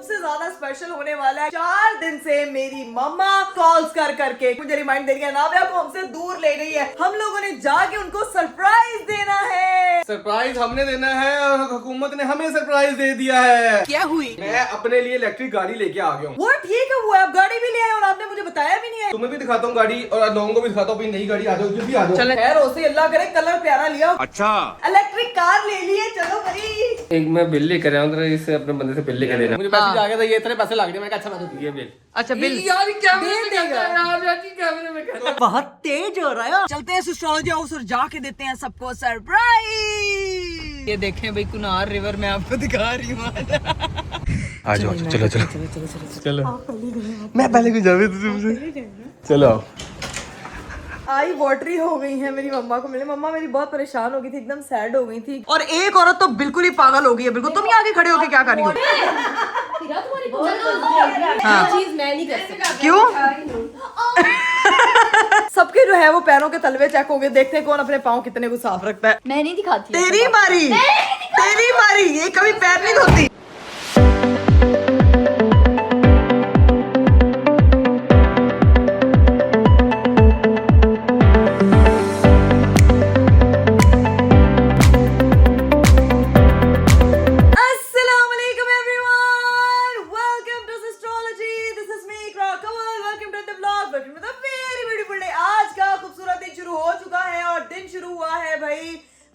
सबसे ज्यादा स्पेशल होने वाला है। 4 दिन से मेरी मम्मा कॉल्स कर करके मुझे रिमाइंड दे रही है, नाविया को हमसे दूर ले गई है। हम लोगों ने जाके उनको सरप्राइज देना है। सरप्राइज हमने देना है और हुकूमत ने हमें सरप्राइज दे दिया है। क्या हुई? मैं अपने लिए इलेक्ट्रिक गाड़ी लेके आ गया हूँ। वो ठीक है, वो आप गाड़ी भी ले आए और आपने मुझे बताया भी नहीं है। तुम्हें भी दिखाता हूँ गाड़ी और लोगों को भी दिखाता हूँ। नई गाड़ी आ जाओ, जल्दी आ जाओ। चलो खैर, उसे अल्लाह करे कलर प्यारा लिया। अच्छा, इलेक्ट्रिक कार ले लिए, चलो भाई। एक मैं बिल लेकर आया हूँ, इससे अपने बंदे से बिल लेकर देना। मुझे मैसेज आ गया था, ये इतने पैसे लग गए। मैंने कहा अच्छा मैं ये बिल। अच्छा बिल यार कैमरे दे में देगा। कैमरे में कहता है। बहुत तेज हो रहा है। चलते हैं एस्ट्रोलॉजी हाउस और जाके देते हैं सबको सरप्राइज। ये देखें भाई, कुनार रिवर में आपको दिखा रही हूँ। आ जाओ, चलो चलो चलो। मैं पहले क्यों जावे तुमसे? चलो आओ। आई वॉटरी हो गई है मेरी मम्मा को मिले। मम्मा मेरी बहुत परेशान हो गई थी, एकदम सैड हो गई थी। और एक औरत तो बिल्कुल ही पागल हो गई है। बिल्कुल तुम ही आगे खड़े होके क्या कर रही हो? चीज मैं नहीं कर सकती। क्यों? सबके जो है वो पैरों के तलवे चेक हो गए। देखते हैं कौन अपने पाँव कितने को साफ रखता है। मैं नहीं दिखाती। तेरी बारी, तेरी बारी। ये कभी पैर नहीं धोती।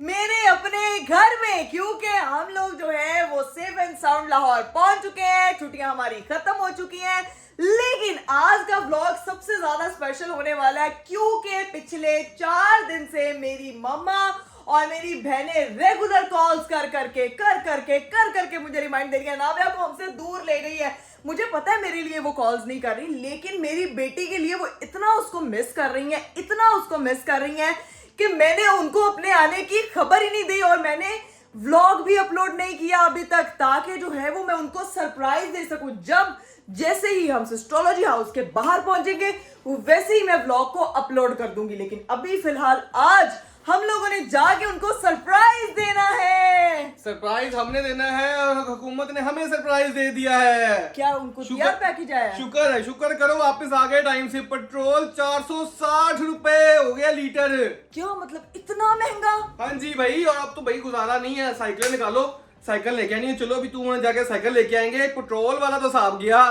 मेरे अपने घर में, क्योंकि हम लोग जो है वो सेफ एंड साउंड लाहौर पहुंच चुके हैं। छुट्टियां हमारी खत्म हो चुकी हैं, लेकिन आज का व्लॉग सबसे ज्यादा स्पेशल होने वाला है क्योंकि पिछले 4 दिन से मेरी मम्मा और मेरी बहनें रेगुलर कॉल्स कर करके मुझे रिमाइंड दे रही है, नाविया को हमसे दूर ले गई है। मुझे पता है मेरे लिए वो कॉल्स नहीं कर रही, लेकिन मेरी बेटी के लिए वो इतना उसको मिस कर रही है, इतना उसको मिस कर रही है कि मैंने उनको अपने आने की खबर ही नहीं दी और मैंने व्लॉग भी अपलोड नहीं किया अभी तक, ताकि जो है वो मैं उनको सरप्राइज दे सकूं। जब जैसे ही हम एस्ट्रोलॉजी हाउस के बाहर पहुंचेंगे वैसे ही मैं व्लॉग को अपलोड कर दूंगी। लेकिन अभी फिलहाल आज हम लोगों ने जाके उनको सरप्राइज देना है। सरप्राइज हमने देना है और हुकूमत ने हमें सरप्राइज दे दिया है। क्या उनको तैयार पैकेज आया? शुक्र करो वापस आ गए टाइम से। पेट्रोल 460 रुपए हो गया लीटर। क्या मतलब इतना महंगा? हाँ जी भाई, और अब तो भाई गुजारा नहीं है। साइकिल निकालो, साइकिल लेके आनी है। चलो अभी तू वहां जाके साइकिल लेके आएंगे। पेट्रोल वाला तो साहब गया।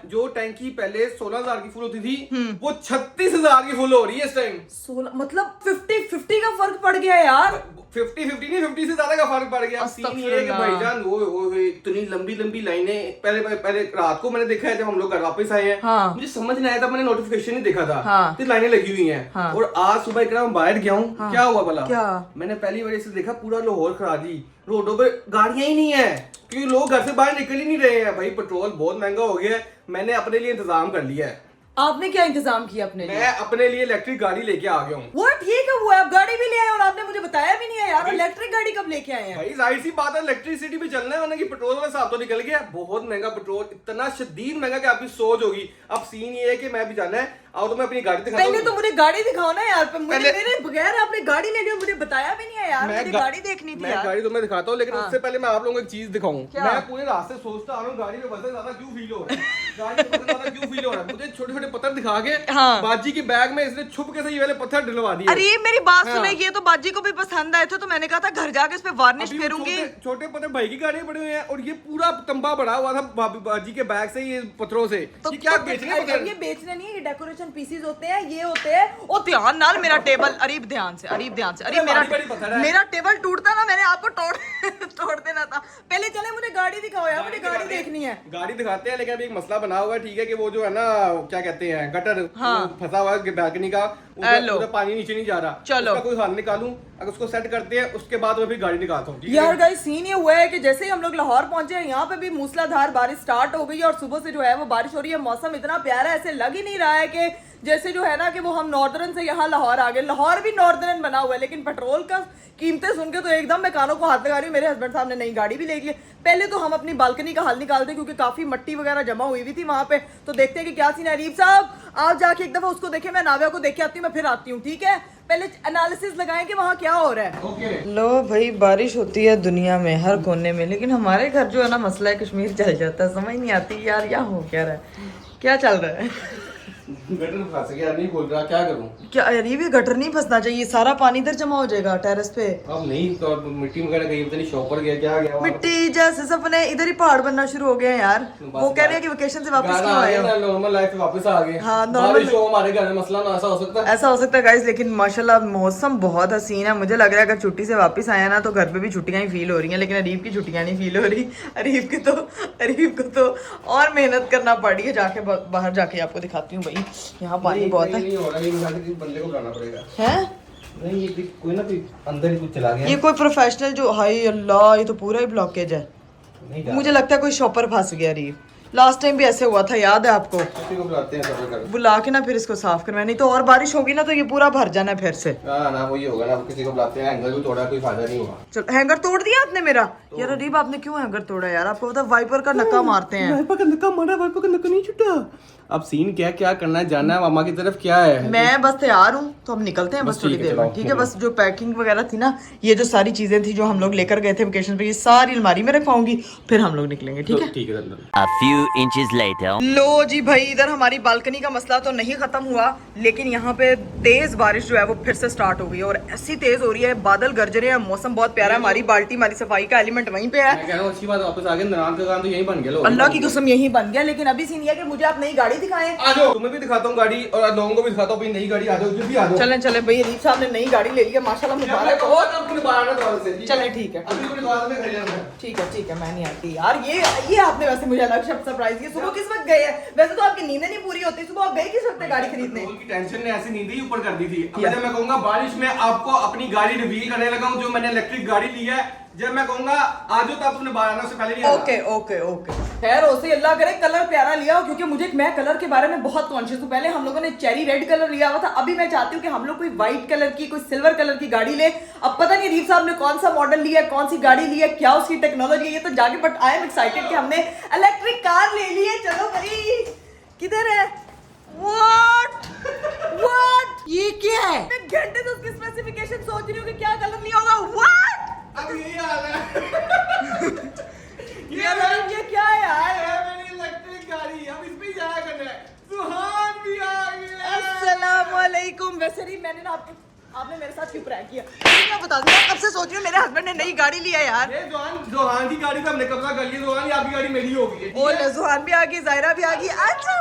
जो टैंकी पहले 16,000 की फुल होती थी वो 36,000 की फुल हो रही है इस टाइम। 16 मतलब 50-50 का फर्क पड़ गया यार। 50-50 नहीं, 50 से ज्यादा का फर्क पड़ गया। सीन ये है कि भाईजान वो इतनी लंबी लाइनें। पहले रात को मैंने देखा है जब हम लोग घर वापस आए हैं। हाँ। मुझे समझ नहीं आया था, मैंने नोटिफिकेशन नहीं देखा था। हाँ। तो लाइनें लगी हुई हैं। हाँ। और आज सुबह एकदम बाहर गया हूँ। हाँ। क्या हुआ भला? क्या? मैंने पहली बार इसे देखा, पूरा लाहौर खड़ा दी, रोडों पर गाड़ियां ही नहीं है क्योंकि लोग घर से बाहर निकल ही नहीं रहे हैं। भाई पेट्रोल बहुत महंगा हो गया है। मैंने अपने लिए इंतजाम कर लिया है। आपने क्या इंतजाम किया अपने लिए? मैं अपने लिए इलेक्ट्रिक गाड़ी लेके आ गया हूँ। वो ठीक है, वो आप गाड़ी भी ले आए और आपने मुझे बताया भी नहीं है यार। इलेक्ट्रिक गाड़ी कब लेके आए हैं? भाई जाहिर सी बात है, इलेक्ट्रिसिटी पे चलना है, वरना कि पेट्रोल वाला साहब तो निकल गया। बहुत महंगा पेट्रोल, इतना शदीद महंगा कि आपकी सोच होगी। अब सीन ये है कि मैं भी जाना है। आओ तो मैं अपनी गाड़ी दिखाता हूं। पहले तो मुझे गाड़ी दिखाओ ना यार। मेरे बगैर आपने गाड़ी ले ली और मुझे बताया भी नहीं है यार। मुझे गाड़ी देखनी थी यार। गाड़ी तो मैं दिखाता हूँ, लेकिन उससे पहले मैं आप लोगों को एक चीज दिखाऊं। क्या? मैं पूरे रास्ते सोचता आ रहा हूँ गाड़ी में वजन ज्यादा क्यों फील हो रहा है। गाड़ी में वजन ज्यादा क्यों फील हो रहा है। मुझे छोटे छोटे पत्थर दिखा के बाजी की बैग में इसने छुप के से ये वाले पत्थर डलवा दिए। अरे मेरी बात सुने, ये तो बाजी को भी पसंद आए थे, तो मैंने कहा था घर जाके इस पे वार्निश फेरूंगी। छोटे पत्थर भाई की गाड़ी पड़े हुए हैं और ये पूरा तंबा बड़ा हुआ था बाजी के बैग से, ये पत्थरों से। तो क्या बेचने पत्थर? ये बेचने नहीं, ये डेकोरेशन पीसेस होते हैं, ये होते हैं। ओ ध्यान नाल मेरा टेबल, अरीब ध्यान से। अरे मेरा टेबल टूटता ना, मैंने आपको तोड़ देना था। पहले चले मुझे गाड़ी दिखाओ यार, मुझे गाड़ी देखनी है। गाड़ी दिखाते हैं, लेकिन अभी एक मसला बना हुआ है। ठीक है कि वो जो है ना, क्या कहते हैं, गटर फंसा हुआ है बैल्कनी का, उधर पानी नीचे नहीं जा रहा। चलो उसका कोई हल निकालूं, अगर उसको सेट करते हैं उसके बाद मैं फिर गाड़ी निकालता हूँ। यार गाइस सीन ये हुआ है कि जैसे ही हम लोग लाहौर पहुंचे हैं, यहाँ पे भी मूसलाधार बारिश स्टार्ट हो गई है और सुबह से जो है वो बारिश हो रही है। मौसम इतना प्यारा है, ऐसे लग ही नहीं रहा है कि जैसे जो है ना कि वो हम नॉर्दर्न से यहाँ लाहौर आ गए। लाहौर भी नॉर्दर्न बना हुआ है, लेकिन पेट्रोल का कीमतें सुन के तो एकदम मैं कानों को हाथ लगा रही हूँ। मेरे हस्बैंड साहब ने नई गाड़ी भी ले ली। पहले तो हम अपनी बालकनी का हल निकालते क्योंकि काफी मट्टी वगैरह जमा हुई हुई थी वहां पे। तो देखते हैं कि क्या सीन है। अरीब साहब आप जाके एक दफा उसको देखे, मैं नाविया को देख के आती हूँ, मैं फिर आती हूँ। ठीक है, पहले एनालिसिस लगाएं कि वहाँ क्या हो रहा है। ओके लो भाई, बारिश होती है दुनिया में हर कोने में, लेकिन हमारे घर जो है ना मसला है कश्मीर चल जाता है। समझ नहीं आती यार यहाँ हो क्या रहा है, क्या चल रहा है। गटर फंस गया, नहीं खोल रहा, क्या करूं? क्या यार, ये भी गटर नहीं फंसना चाहिए, सारा पानी इधर जमा हो जाएगा टेरेस पे। अब नहीं तो अब मिट्टी वगैरह गई, पता नहीं शॉपर गया क्या गया वहाँ। मिट्टी जैसे सपने इधर ही पहाड़ बनना शुरू हो गए हैं यार। वो कह रहे हैं कि वेकेशन से वापस क्यों आए हो। नॉर्मल लाइफ पे वापस आ गए। हाँ, normal बारिश हो हमारे घर में, मसला ना ऐसा हो सकता है। ऐसा हो सकता है गाइस, लेकिन माशाल्लाह मौसम बहुत हसीन है। मुझे लग रहा है अगर छुट्टी से वापस आया ना तो घर पे भी छुट्टियां ही फील हो रही हैं, लेकिन अरीब की छुट्टियां नहीं फील हो रही। अरीब को तो और मेहनत करना पड़ी है। जाके बाहर जाके आपको दिखाती हूँ भाई, यहाँ पानी बहुत है। नहीं हो रहा, ये बंदे को बुलाना पड़ेगा। हैं? नहीं ये कोई ना कोई अंदर ही कुछ चला गया। ये कोई प्रोफेशनल जो, हाय अल्लाह, ये तो पूरा ही ब्लॉकेज है। नहीं जा मुझे लगता है कोई शॉपर फंस गया अरीब। लास्ट टाइम भी ऐसे हुआ था, याद है आपको? किसी को बुलाते हैं सफर कर। बुला के ना फिर इसको साफ करवाए, नहीं तो और बारिश होगी ना तो ये पूरा भर जाना है फिर से। ना वही होगा ना, किसी को बुलाते हैं। हैंगर भी तोड़ा, कोई फायदा नहीं हुआ। चलो, हैंगर तोड़ दिया आपने मेरा? यार अरीब, आपने क्यों हैंगर तोड़ा यार? आपको पता वाइपर का नक्का मारते हैं। वाइपर का नक्का मारा, वाइपर का नक्का नहीं छूटा। अब सीन क्या करना है, जाना है मामा की तरफ, क्या है? मैं बस तैयार हूँ, तो हम निकलते हैं बस बस थोड़ी ठीक है, देर में। चलो, ठीक है, चलो। बस जो पैकिंग वगैरह थी ना, ये जो सारी चीजें थी जो हम लोग लेकर गए थे वेकेशन पे, ये सारी अलमारी में रखवाऊंगी, फिर हम लोग निकलेंगे। ठीक है? ठीक है अंदर। A few inches later. लो जी भाई, इधर हमारी बालकनी का मसला तो नहीं खत्म हुआ, लेकिन यहाँ पे तेज बारिश जो है वो फिर से स्टार्ट हो गई है, और ऐसी तेज हो रही है, बादल गरज रहे हैं, मौसम बहुत प्यारा है। हमारी बाल्टी, हमारी सफाई का एलिमेंट वहीं पे है। मैं कह रहा हूँ अच्छी बात, वापस आ गए। नारायण का काम तो यहीं बन गया। लो अल्लाह की कसम यही बन गया, लेकिन अभी सीन ये है कि मुझे आप नई गाड़ी दिखाएं। आ जाओ, तुम्हें भी दिखाता हूँ गाड़ी और लोगों को भी दिखाता हूँ अपनी नई गाड़ी। आ जाओ, जल्दी आ जाओ। चलें चलें भाई, अरीब साहब ने नई गाड़ी ले ली है, माशाल्लाह मुबारक हो। चलें ठीक है, ठीक है, मैं नहीं आती यार। ये आपने वैसे मुझे अलग शब्द सरप्राइज किया। सुबह किस वक्त गए हैं? वैसे तो आपकी नींदें नहीं पूरी होती, सुबह आप गए किस वक्त गाड़ी खरीदने? की टेंशन ने ऐसी नींद ही ऊपर कर दी थी। अब जब मैं कहूंगा बारिश में आपको अपनी गाड़ी रिवील करने लगा हूँ, जो मैंने इलेक्ट्रिक गाड़ी ली है, जब मैं कहूंगा आज तो तुमने 12 आने से पहले नहीं आना। ओके खैर, उसे अल्लाह करे कलर प्यारा लिया हो, क्योंकि मुझे मैं कलर के बारे में बहुत कॉन्शियस हूँ। पहले हम लोगों ने चेरी रेड कलर लिया हुआ था, अभी मैं चाहती हूँ कि हम लोग कोई व्हाइट कलर की, कोई सिल्वर कलर की गाड़ी ले। अब पता नहीं रीफ साहब ने कौन सा मॉडल लिया है, कौन सी गाड़ी ली है, क्या उसकी टेक्नोलॉजी है, ये तो जाके, बट आई एम एक्साइटेड कि हमने इलेक्ट्रिक कार ले ली है। चलो भाई, किधर है? व्हाट ये क्या है? मैं घंटे से उसकी स्पेसिफिकेशन सोच रही हूँ कि क्या कलर लिया होगा। व्हाट? अब यही हाल है। ये क्या है यार? मेरी इलेक्ट्रिक गाड़ी, अब इस पे जाया करना है। सुहान भी आ गया। अस्सलामुअलैकुम। वैसे नहीं, मैंने ना आपने मेरे साथ क्यों प्रैंक किया? मैं बता दूं, मैं कब से सोच रही हूँ, मेरे हस्बैंड ने नई गाड़ी लिया यार। ये जोहान की गाड़ी पे हमने कब्जा कर लिया। जोहान, आपकी गाड़ी मेरी हो गई है। ठीक है? ओ जुहान भी आ गई, जायरा भी आ गई। अच्छा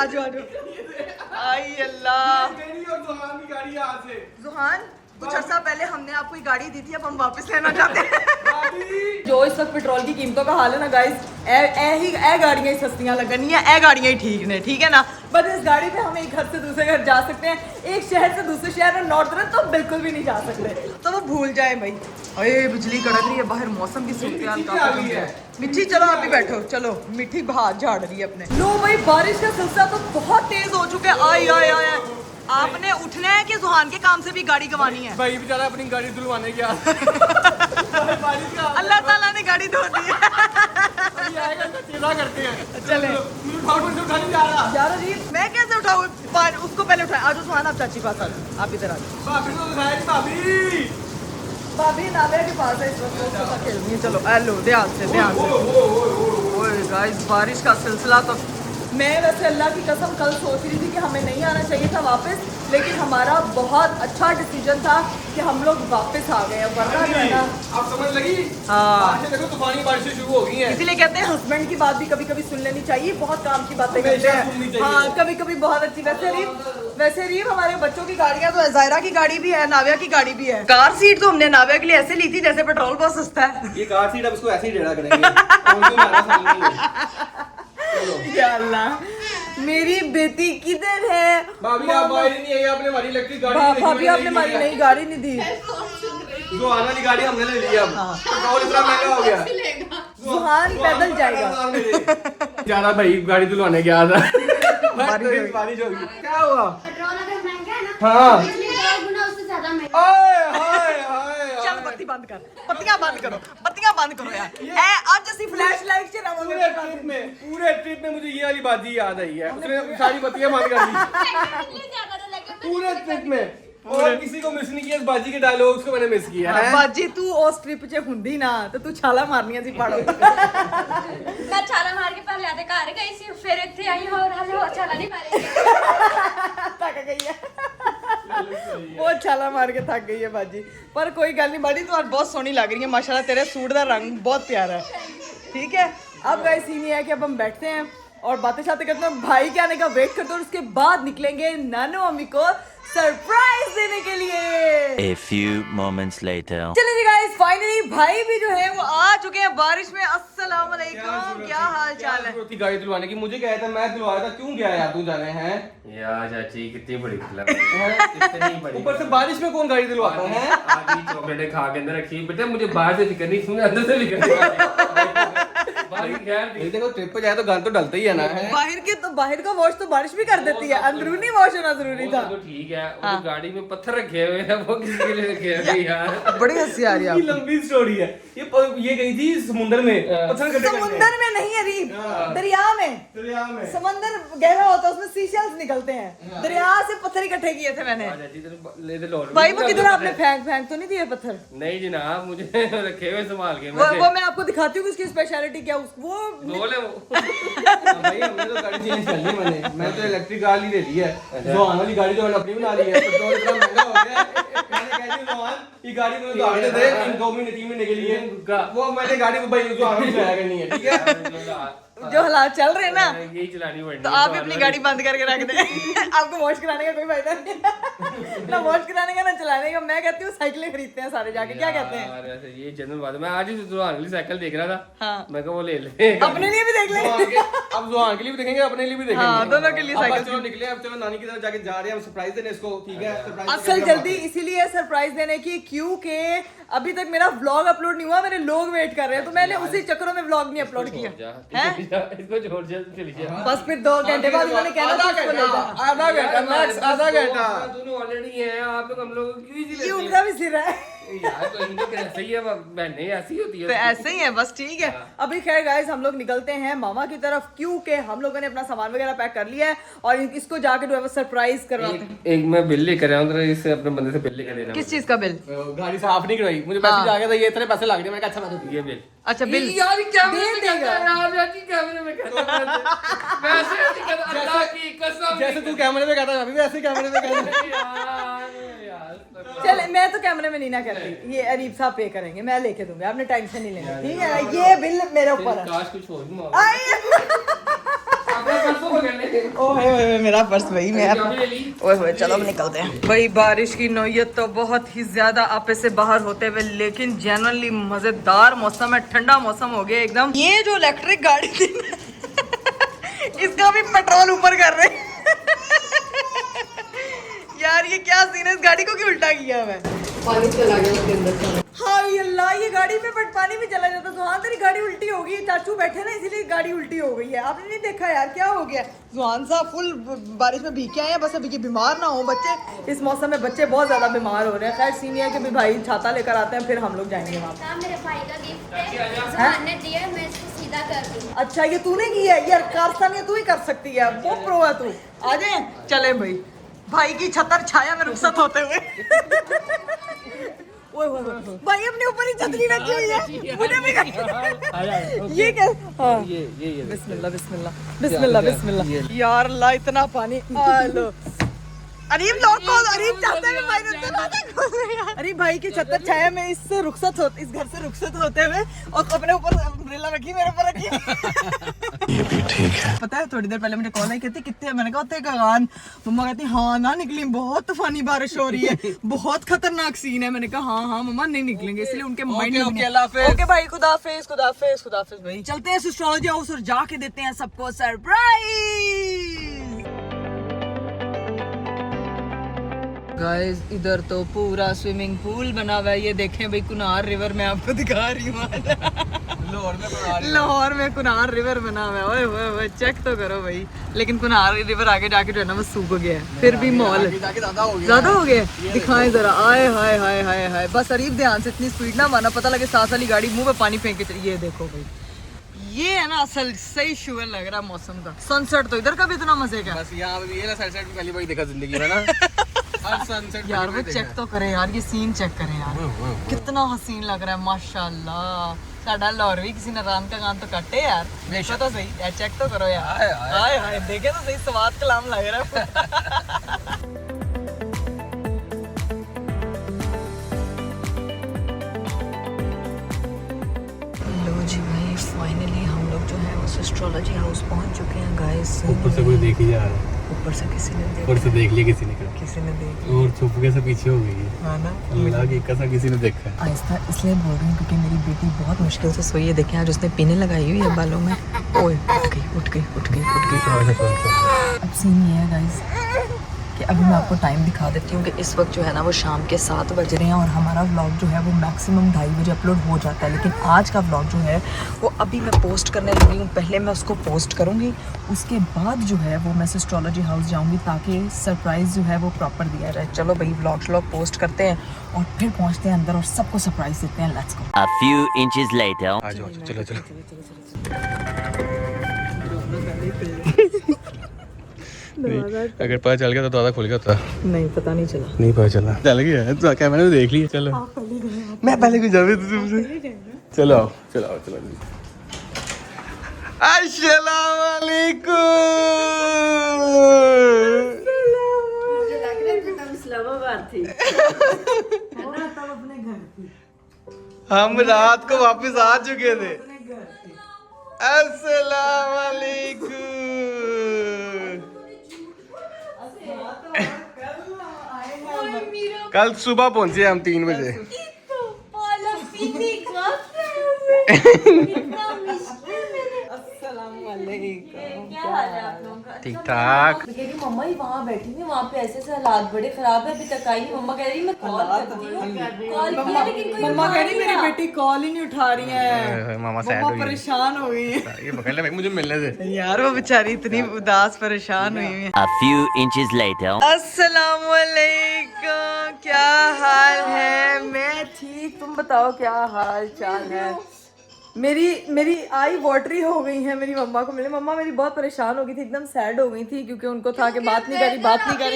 आजो आई अल्लाह। मेरी और जोहान की गाड़ी है आज से। जुहान, कुछ अर्सा पहले हमने आपको गाड़ी दी थी, अब हम वापस लेना चाहते हैं। गाड़ी जो इस वक्त पेट्रोल की कीमतों का हाल है ना गाइस, ए गाड़ियां ही सस्तियां लगनी है, ए गाड़ियां ही ठीक ने। ठीक है ना? बस इस गाड़ी पे हम एक घर से दूसरे घर जा सकते हैं, एक शहर से दूसरे शहर में नॉर्थ तो बिल्कुल भी नहीं जा सकते, तो वो भूल जाए भाई। अरे बिजली कड़क रही है बाहर, मौसम की सूरत काफी है। मिठी, चलो आप भी बैठो। चलो, मिठी हाथ झाड़ रही है अपने। लो भाई, बारिश का सिलसिला तो बहुत तेज हो चुका है। आय आपने उठना है कि जुहान के काम से भी गाड़ी गंवानी है? भाई बेचारा अपनी गाड़ी धुलवाने गया। अल्लाह ताला ने गाड़ी धो दी है। करते हैं। चले उठाने जा रहा। यार अजीब, मैं कैसे उठाऊं? उसको पहले उठाए। आज सुहान, आप चाची पास आ जाओ, आप इधर आ जाओ। भाभी को दिखाया कि भाभी भाभी नादिया के पास है इस वक्त, वो उसके साथ खेल रही है। चलो हेलो, ध्यान से। ओए गाइस, बारिश का सिलसिला तो, मैं वैसे अल्लाह की कसम कल सोच रही थी कि हमें नहीं आना चाहिए था वापस, लेकिन हमारा बहुत अच्छा डिसीजन था कि हम लोग वापस आ गए, वरना जो है ना। आप समझ लगी? हाँ, देखो तूफानी बारिशें शुरू हो गई हैं। इसीलिए कहते हैं हस्बैंड की बात भी कभी कभी सुन लेनी चाहिए, बहुत काम की बातें करते हमेशा सुननी हैं। चाहिए। हाँ, कभी कभी बहुत अच्छी। वैसे रीब हमारे बच्चों की गाड़ियाँ तो है, जायरा की गाड़ी भी है, नाविया की गाड़ी भी है। कार सीट तो हमने नाविया के लिए ऐसे ली थी जैसे पेट्रोल बहुत सस्ता है। ये कार सीट अब इसको ऐसे ही डेढ़ा करेंगे। या अल्लाह, मेरी बेटी किधर है? भाभी आप बाहर ही नहीं आई, आपने हमारी इलेक्ट्रिक गाड़ी भाभी आपने हमारी नई गाड़ी नहीं दी। जो आने वाली गाड़ी हमने ले ली। अब पेट्रोल इतना महंगा हो गया। जुहान पैदल जाएगा। जाना भाई, गाड़ी धुलवाने गया था। बारिश होगी। क्या हुआ? पेट्रोल अगर महंगा है ना, हाँ। बिजली 2 गुना उससे ज्यादा महंगा। चल बत्ती बंद कर, बत्तियां बंद करो यार। आज ਅਸੀਂ फ्लैश लाइट चलावांगे। पूरे ट्रिप में मुझे ये वाली बात ही याद आई है। उसने सारी बत्तियां बंद कर दी। बिजली ज्यादा तो लगे, पूरे ट्रिप में और किसी को मिस नहीं किया, इस बाजी के डायलॉग्स को मैंने मिस किया है। बाजी तू उस ट्रिप च हुंदी ना तो तू छाला मारनियां सी पहाड़ों मैं छाला मार के पहले आधे घर गई सी, फिर इत्थे आई और हाले और छाला नहीं मारेगी। थक गई है वो छाला मार के थक गई है बाजी। पर कोई गल नहीं बाजी, तू आज बहुत सोहनी लग रही है माशाल्लाह, तेरे सूट का रंग बहुत प्यारा है। ठीक है, अब गाइस सीन ये है कि अब हम बैठते हैं और बातें शातें करते हैं, भाई के आने का वेट करते हैं और उसके बाद निकलेंगे नानो अम्मी को सरप्राइज देने के लिए। A few moments later. चलिए जी गाइस, फाइनली भाई भी जो है वो आ चुके हैं बारिश में। अस्सलाम वालेकुम, क्या हाल चाल है? थी गाड़ी दिलवाने की, मुझे कहता मैं दिलवा रहा था, क्यों गया यार तू जाने हैं यार चाची कितनी बड़ी खिला कितनी बड़ी, ऊपर से बारिश में कौन गाड़ी दिलवाता है? आधी चॉकलेटें खा के अंदर रखी बेटा, मुझे बाहर से फिक्र नहीं, सुने अंदर से फिक्र नहीं। बाहर की खैर ये देखो ट्रिप पे जाए तो गन तो डलता ही है ना। बाहर का वॉश तो बारिश भी कर देती है, अंदरूनी वॉश होना जरूरी था। तो ठीक है, वो गाड़ी में पत्थर रखे हुए हैं, वो किसी के लिए रखे हुए हैं यार? बड़ी हंसी आ रही है ये लंबी स्टोरी है। ये गई थी समुंदर में, पत्थर इकट्ठे करने। समुंदर में नहीं अरीब, दरिया में। दरिया में समंदर गहरा होता है, उसमें सीशेल्स निकलते हैं, दरिया से पत्थर इकट्ठे किए थे मैंने। चाची तेरे ले दे लोड भाई वो किधर आपने फेंक तो नहीं दिए पत्थर? नहीं जनाब, मुझे रखे हुए संभाल के वो मैं आपको दिखाती हूँ उसकी स्पेशलिटी क्या वो बोले वो भाई हमने तो गाड़ी चेंज कर ली। मैं तो इलेक्ट्रिक गाड़ी ले ली है, जोहान वाली गाड़ी तो मैंने अपनी बना ली है। पेट्रोल इतना महंगा हो गया है, मैंने कह दिया जोहान ये गाड़ी मुझे उधार दे दे 2 महीने 3 महीने के लिए। वो मैंने गाड़ी को भाई जोहान में चलाया करनी है, ठीक है? जो हालात चल रहे हैं ना, यही चलानी पड़नी तो आप भी अपनी गाड़ी बंद करके रख दें। आपको वॉश कराने का कोई फायदा नहीं है, ना वॉश कराने का ना चलाने का। मैं कहती हूँ साइकिलें खरीदते हैं सारे जाके, क्या कहते हैं? यार ऐसे ये जनरल बात है। मैं आज ही दुल्हन के लिए साइकिल देख रहा था, हाँ। मैं कहा वो ले ले। अपने लिए भी देख ले। अब जोहान के लिए भी देखेंगे, अपने लिए भी देखेंगे। हाँ, दोनों के लिए अब साइकिल। चलो निकले, अब चलो नानी की तरफ जाके जा रहे हैं, हम सरप्राइज देने इसको, ठीक है? सरप्राइज असल जल्दी इसीलिए सरप्राइज देने की क्योंकि अभी तक मेरा व्लॉग अपलोड नहीं हुआ, मेरे लोग वेट कर रहे हैं, तो मैंने उसी चक्करों में व्लॉग नहीं अपलोड किया है। इसको छोड़ जा, चली जा। बस फिर 2 घंटे बाद उन्होंने कहना था इसको ले जा। आधा घंटा मैक्स, आधा घंटा। दोनों ऑलरेडी हैं, आप लोग हम लोग क्यों इजी ये लेते उनका भी सिर है। हैं यार? तो इनको क्या सही है, बहनें ऐसी होती है। तो ऐसे ही है बस, ठीक है। अभी खैर गाइस हम लोग निकलते हैं मामा की तरफ, क्योंकि हम लोगों ने अपना सामान वगैरह पैक कर लिया है और इसको जाके जो है वो सरप्राइज करवाते हैं। एक मैं बिल लेकर आया हूँ, इससे अपने बंदे से बिल लेकर देना। किस चीज का बिल? गाड़ी साफ नहीं करवाई, मुझे मैसेज आ गया था ये इतने पैसे लग गए। मैंने कहा अच्छा मैं ये बिल। अच्छा बिल यार क्या दे देगा यार, यार कैमरे में वैसे नहीं कहता, अल्लाह की कसम। जैसे तू कैमरे में कहता, अभी भी ऐसे कैमरे में कहता। यार चल मैं तो कैमरे में नहीं ना करती, ये अरीब साहब पे करेंगे, मैं लेके दूंगा, आपने टेंशन नहीं लेना, ठीक है? ये बिल मेरे ऊपर है। काश कुछ और भी मांगो। आई अपना परसों पकड़ ले। ओए मेरा पर्स वही मैं चाबी ले ली। ओए चलो अब निकलते हैं भाई। बारिश की नौयत तो बहुत ही ज्यादा आपे से बाहर होते हुए, लेकिन जनरली मजेदार मौसम है, ठंडा मौसम हो गया एकदम। ये जो इलेक्ट्रिक गाड़ी थी इसका भी पेट्रोल ऊपर कर रहे हैं। यार ये क्या सीन है, इस गाड़ी को क्यों उल्टा किया मैं? पानी चला गया उसके अंदर। हाय अल्लाह, ये गाड़ी में बट पानी भी चला जाता। जुहान तेरी गाड़ी उल्टी हो गई, चाचू बैठे ना इसीलिए गाड़ी उल्टी हो गई है। आपने नहीं देखा यार क्या हो गया? जुहान साहब फुल बारिश में भीग के आए हैं, बस अभी ये बीमार ना हो बच्चे। इस मौसम में बच्चे बहुत ज्यादा बीमार हो रहे हैं। खैर सीन ये है कि भाई छाता लेकर आते हैं, फिर हम लोग जाएंगे वहाँ। था मेरे भाई का गिफ्ट है, जुहान ने दिया, मैं इसको सीधा कर दूँ। अच्छा ये तूने किया है यार, कारस्तानी तू ही कर सकती है, वो प्रो है तू। आ जाए चले भाई की छतर छाया में रुखसत होते हुए। ओए भाई अपने ऊपर ही छतरी रखी हुई है, मुझे भी ये क्या? हाँ ये बिस्मिल्लाह बिस्मिल्लाह बिस्मिल्लाह बिस्मिल्लाह। यार ला इतना पानी। लो अरीब लोग को अरीब चाहते हैं भाई, अरे भाई की छतर छाया में इससे रुखसत हो, इस घर से रुखसत होते हुए और अपने ऊपर अम्ब्रेला रखी, मेरे ऊपर रखी। ये भी ठीक है। पता है थोड़ी देर पहले मुझे कॉल आई, कहती कितने, मैंने कहा होते कगान। मम्मा कहती हाँ ना निकली, बहुत तूफानी बारिश हो रही है, बहुत खतरनाक सीन है। मैंने कहा हाँ मम्मा नहीं निकलेंगे, इसलिए उनके माइंड में ओके भाई खुदाफिज खुदाफिज खुदाफिज भाई। चलते हैं एस्ट्रोलॉजी हाउस और जाके देते हैं सबको सरप्राइज। गाइस इधर तो पूरा स्विमिंग पूल बना हुआ है, ये देखें भाई कुनार रिवर मैं आपको दिखा रही हूँ। लाहौर में कुनार रिवर बना हुआ है, ओए ओए चेक तो करो भाई। लेकिन कुनार रिवर आगे जाके जो है ना वो सूख गया है, फिर भी मॉल ज्यादा हो गया। दिखाएं जरा, आए हाय हाय हाय हाय। बस अरीब ध्यान से इतनी स्पीड ना माना, पता लगे साथ वाली गाड़ी मुंह पे पानी फेंक के चली। ये देखो भाई, ये है ना असल सही शुगर लग रहा है मौसम का। सनसेट तो इधर का भी इतना मजे का, बस यहाँ पे ये ना साइड पे पहली बार देखा जिंदगी में ना। सनसेट यार वो चेक तो करें यार, ये सीन चेक करें यार, कितना हसीन लग रहा है माशाल्लाह। साडा लाहौर भी किसी ने राम का गान तो काटे यार, देखो तो सही यार, चेक तो करो यार, हाय हाय देखे तो सही, स्वाद कलाम लग रहा है। लो जी भाई, फाइनली हम लोग जो है उस एस्ट्रोलॉजी हाउस पहुंच चुके हैं गाइस। ऊपर से कोई देख ही जा रहा है, ऊपर से किसी ने ऊपर से देख लिया किसी ने, किसी ने देख लिया और छुप के से पीछे हो गई है। हाँ ना, अल्लाह की कसम किसी ने देखा है। आहिस्ता इसलिए बोल रही हूँ क्योंकि मेरी बेटी बहुत मुश्किल से सोई है। देखें आज उसने पिने लगाई हुई है बालों में। ओए उठ गई उठ गई उठ गई उठ गई। अब सीन ये है गाइस कि अभी मैं आपको टाइम दिखा देती हूँ कि इस वक्त जो है ना वो शाम के 7 बज रहे हैं और हमारा व्लॉग जो है वो मैक्सिमम 2:30 बजे अपलोड हो जाता है। लेकिन आज का व्लॉग जो है वो अभी मैं पोस्ट करने लगी हूँ। पहले मैं उसको पोस्ट करूँगी, उसके बाद जो है वो मैं एस्ट्रोलॉजी हाउस जाऊँगी ताकि सरप्राइज़ जो है वो प्रॉपर दिया जाए। चलो भाई व्लॉग पोस्ट करते हैं और फिर पहुँचते हैं अंदर और सबको सरप्राइज़ देते हैं। Let's go. A few inches later. आ जाओ चलो चलो। अगर पता चल गया तो दरवाजा खुल गया था। नहीं पता नहीं चला। नहीं पता चला, चल गया तो कैमरे में देख लिया। चलो मैं पहले कुछ जावे तुमसे। चलो आओ चलो आओ चलो। अस्सलाम वालेकुम। मुझे लग रहा है कि तुम इस्लामाबाद थी। हम रात को वापस आ चुके थे। अस्सलाम वालेकुम। कल सुबह पहुंचे हम 3 बजे। ठीक ठाक। मैं कह रही मम्मा ही वहाँ बैठी थी, वहाँ पे ऐसे हालात बड़े खराब है, अभी तक आई नहीं। मम्मा कह रही मैं कॉल करती हूँ, कॉल किया लेकिन कोई मम्मा उठा कह रही नहीं मेरी रहा। बेटी कॉल ही नहीं उठा रही है। मामा सैड हो गई, परेशान हो गई है ये पकड़ ले भाई, मुझे मिलने दे। यार, वो बेचारी इतनी उदास परेशान हुई है। A few inches later. अस्सलाम वालेकुम, क्या हाल है? मैं ठीक, तुम बताओ क्या हाल चाल है? मेरी आई वाटरी हो गई है मेरी मम्मा को मिले। मम्मा मेरी बहुत परेशान हो गई थी, एकदम सैड हो गई थी क्योंकि उनको था कि बात नहीं करी।